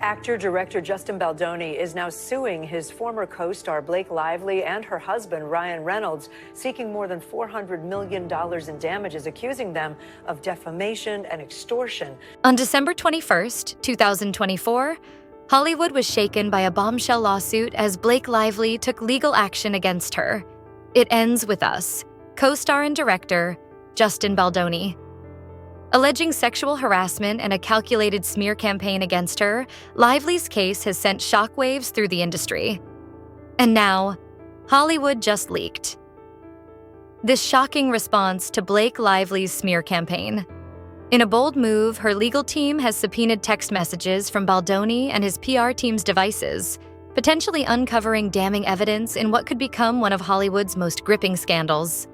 Actor-director Justin Baldoni is now suing his former co-star Blake Lively and her husband Ryan Reynolds, seeking more than $400 million in damages, accusing them of defamation and extortion. On December 21st, 2024, Hollywood was shaken by a bombshell lawsuit as Blake Lively took legal action against her. It ends with us, co-star and director Justin Baldoni. Alleging sexual harassment and a calculated smear campaign against her, Lively's case has sent shockwaves through the industry. And now, Hollywood just leaked this shocking response to Blake Lively's smear campaign. In a bold move, her legal team has subpoenaed text messages from Baldoni and his PR team's devices, potentially uncovering damning evidence in what could become one of Hollywood's most gripping scandals.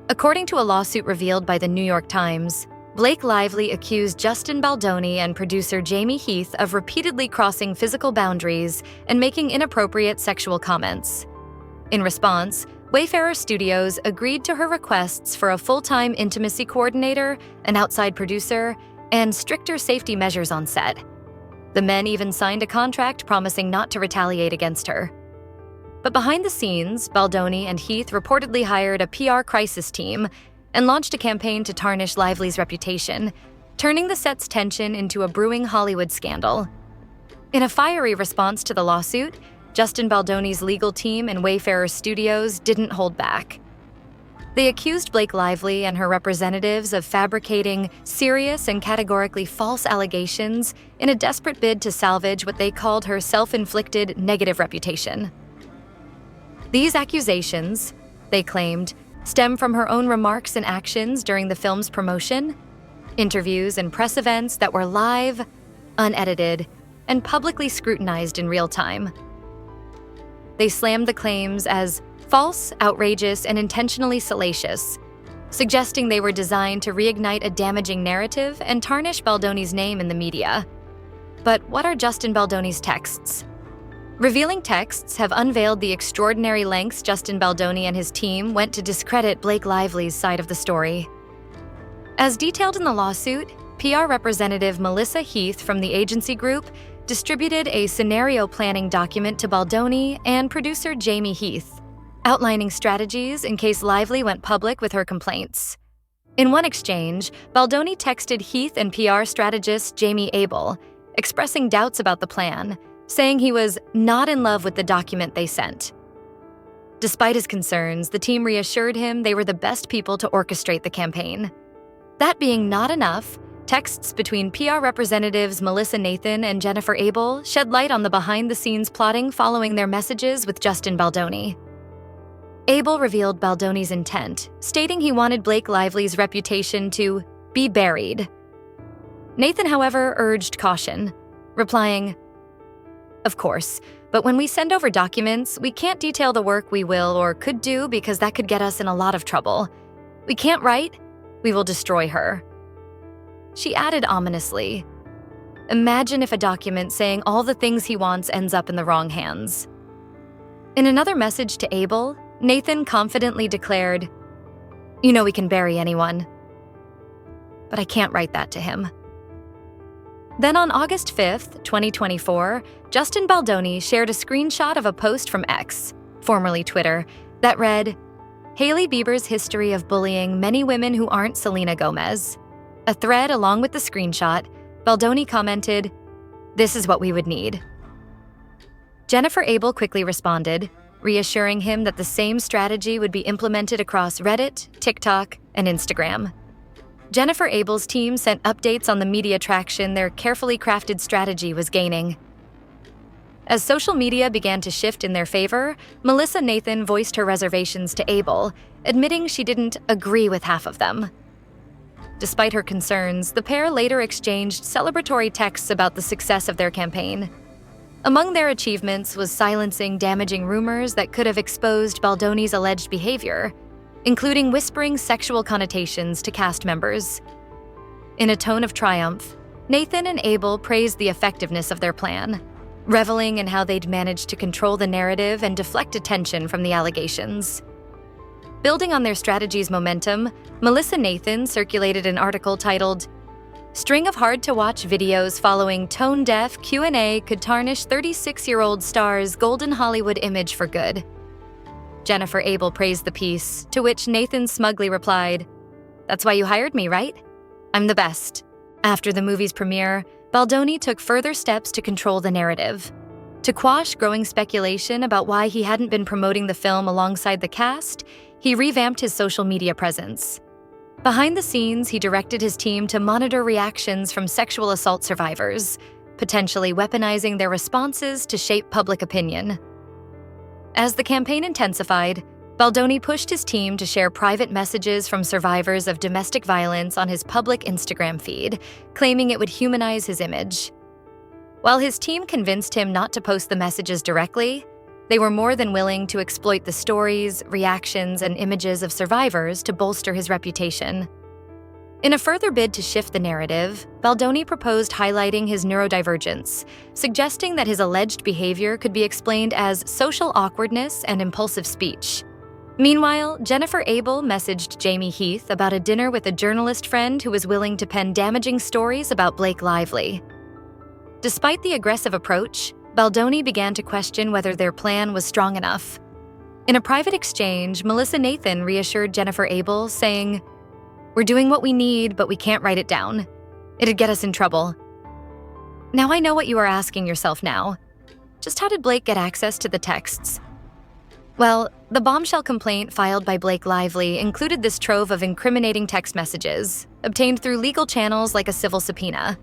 According to a lawsuit revealed by the New York Times, Blake Lively accused Justin Baldoni and producer Jamie Heath of repeatedly crossing physical boundaries and making inappropriate sexual comments. In response, Wayfarer Studios agreed to her requests for a full-time intimacy coordinator, an outside producer, and stricter safety measures on set. The men even signed a contract promising not to retaliate against her. But behind the scenes, Baldoni and Heath reportedly hired a PR crisis team and launched a campaign to tarnish Lively's reputation, turning the set's tension into a brewing Hollywood scandal. In a fiery response to the lawsuit, Justin Baldoni's legal team and Wayfarer Studios didn't hold back. They accused Blake Lively and her representatives of fabricating serious and categorically false allegations in a desperate bid to salvage what they called her self-inflicted negative reputation. These accusations, they claimed, stem from her own remarks and actions during the film's promotion, interviews and press events that were live, unedited, and publicly scrutinized in real time. They slammed the claims as false, outrageous, and intentionally salacious, suggesting they were designed to reignite a damaging narrative and tarnish Baldoni's name in the media. But what are Justin Baldoni's texts? Revealing texts have unveiled the extraordinary lengths Justin Baldoni and his team went to discredit Blake Lively's side of the story. As detailed in the lawsuit, PR representative Melissa Heath from the agency group distributed a scenario planning document to Baldoni and producer Jamie Heath, outlining strategies in case Lively went public with her complaints. In one exchange, Baldoni texted Heath and PR strategist Jamie Abel, expressing doubts about the plan, saying he was not in love with the document they sent. Despite his concerns, the team reassured him they were the best people to orchestrate the campaign. That being not enough, texts between PR representatives Melissa Nathan and Jennifer Abel shed light on the behind-the-scenes plotting following their messages with Justin Baldoni. Abel revealed Baldoni's intent, stating he wanted Blake Lively's reputation to be buried. Nathan, however, urged caution, replying, "Of course, but when we send over documents, we can't detail the work we will or could do because that could get us in a lot of trouble. We can't write, we will destroy her." She added ominously, "Imagine if a document saying all the things he wants ends up in the wrong hands." In another message to Abel, Nathan confidently declared, "You know we can bury anyone. But I can't write that to him." Then on August 5th, 2024, Justin Baldoni shared a screenshot of a post from X, formerly Twitter, that read, "Hailey Bieber's history of bullying many women who aren't Selena Gomez." A thread along with the screenshot, Baldoni commented, "This is what we would need." Jennifer Abel quickly responded, reassuring him that the same strategy would be implemented across Reddit, TikTok, and Instagram. Jennifer Abel's team sent updates on the media traction their carefully crafted strategy was gaining. As social media began to shift in their favor, Melissa Nathan voiced her reservations to Abel, admitting she didn't agree with half of them. Despite her concerns, the pair later exchanged celebratory texts about the success of their campaign. Among their achievements was silencing damaging rumors that could have exposed Baldoni's alleged behavior, including whispering sexual connotations to cast members. In a tone of triumph, Nathan and Abel praised the effectiveness of their plan, reveling in how they'd managed to control the narrative and deflect attention from the allegations. Building on their strategy's momentum, Melissa Nathan circulated an article titled, string of hard-to-watch videos following tone-deaf Q&A could tarnish 36-year-old star's golden Hollywood image for good. Jennifer Abel praised the piece, to which Nathan smugly replied, "That's why you hired me, right? I'm the best." After the movie's premiere, Baldoni took further steps to control the narrative. To quash growing speculation about why he hadn't been promoting the film alongside the cast, he revamped his social media presence. Behind the scenes, he directed his team to monitor reactions from sexual assault survivors, potentially weaponizing their responses to shape public opinion. As the campaign intensified, Baldoni pushed his team to share private messages from survivors of domestic violence on his public Instagram feed, claiming it would humanize his image. While his team convinced him not to post the messages directly, they were more than willing to exploit the stories, reactions, and images of survivors to bolster his reputation. In a further bid to shift the narrative, Baldoni proposed highlighting his neurodivergence, suggesting that his alleged behavior could be explained as social awkwardness and impulsive speech. Meanwhile, Jennifer Abel messaged Jamie Heath about a dinner with a journalist friend who was willing to pen damaging stories about Blake Lively. Despite the aggressive approach, Baldoni began to question whether their plan was strong enough. In a private exchange, Melissa Nathan reassured Jennifer Abel, saying, "We're doing what we need, but we can't write it down. It'd get us in trouble." Now I know what you are asking yourself now. Just how did Blake get access to the texts? Well, the bombshell complaint filed by Blake Lively included this trove of incriminating text messages, obtained through legal channels like a civil subpoena.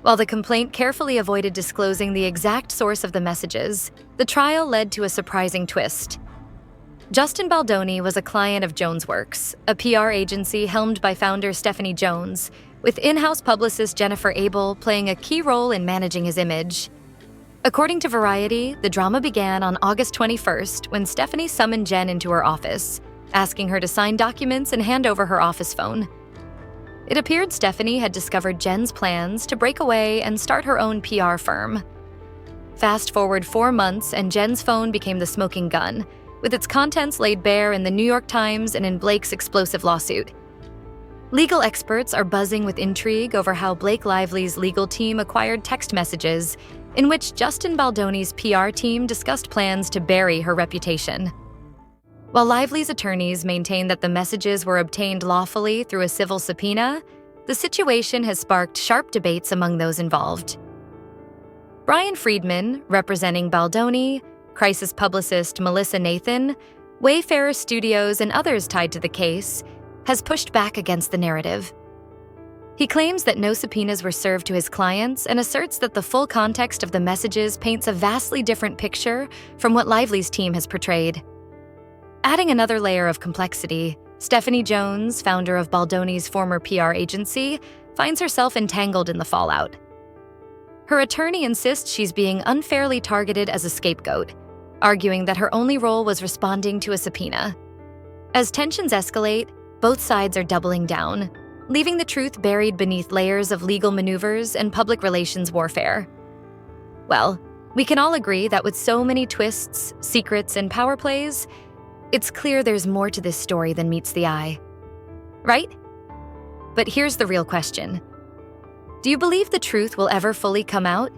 While the complaint carefully avoided disclosing the exact source of the messages, the trial led to a surprising twist. Justin Baldoni was a client of JonesWorks, a PR agency helmed by founder Stephanie Jones, with in-house publicist Jennifer Abel playing a key role in managing his image. According to Variety, the drama began on August 21st when Stephanie summoned Jen into her office, asking her to sign documents and hand over her office phone. It appeared Stephanie had discovered Jen's plans to break away and start her own PR firm. Fast forward 4 months and Jen's phone became the smoking gun, with its contents laid bare in the New York Times and in Blake's explosive lawsuit. Legal experts are buzzing with intrigue over how Blake Lively's legal team acquired text messages in which Justin Baldoni's PR team discussed plans to bury her reputation. While Lively's attorneys maintain that the messages were obtained lawfully through a civil subpoena, the situation has sparked sharp debates among those involved. Brian Friedman, representing Baldoni, crisis publicist Melissa Nathan, Wayfarer Studios, and others tied to the case, has pushed back against the narrative. He claims that no subpoenas were served to his clients and asserts that the full context of the messages paints a vastly different picture from what Lively's team has portrayed. Adding another layer of complexity, Stephanie Jones, founder of Baldoni's former PR agency, finds herself entangled in the fallout. Her attorney insists she's being unfairly targeted as a scapegoat, arguing that her only role was responding to a subpoena. As tensions escalate, both sides are doubling down, leaving the truth buried beneath layers of legal maneuvers and public relations warfare. Well, we can all agree that with so many twists, secrets, and power plays, it's clear there's more to this story than meets the eye. Right? But here's the real question. Do you believe the truth will ever fully come out?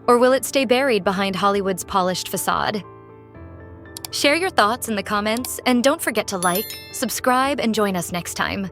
Or will it stay buried behind Hollywood's polished facade? Share your thoughts in the comments, and don't forget to like, subscribe, and join us next time.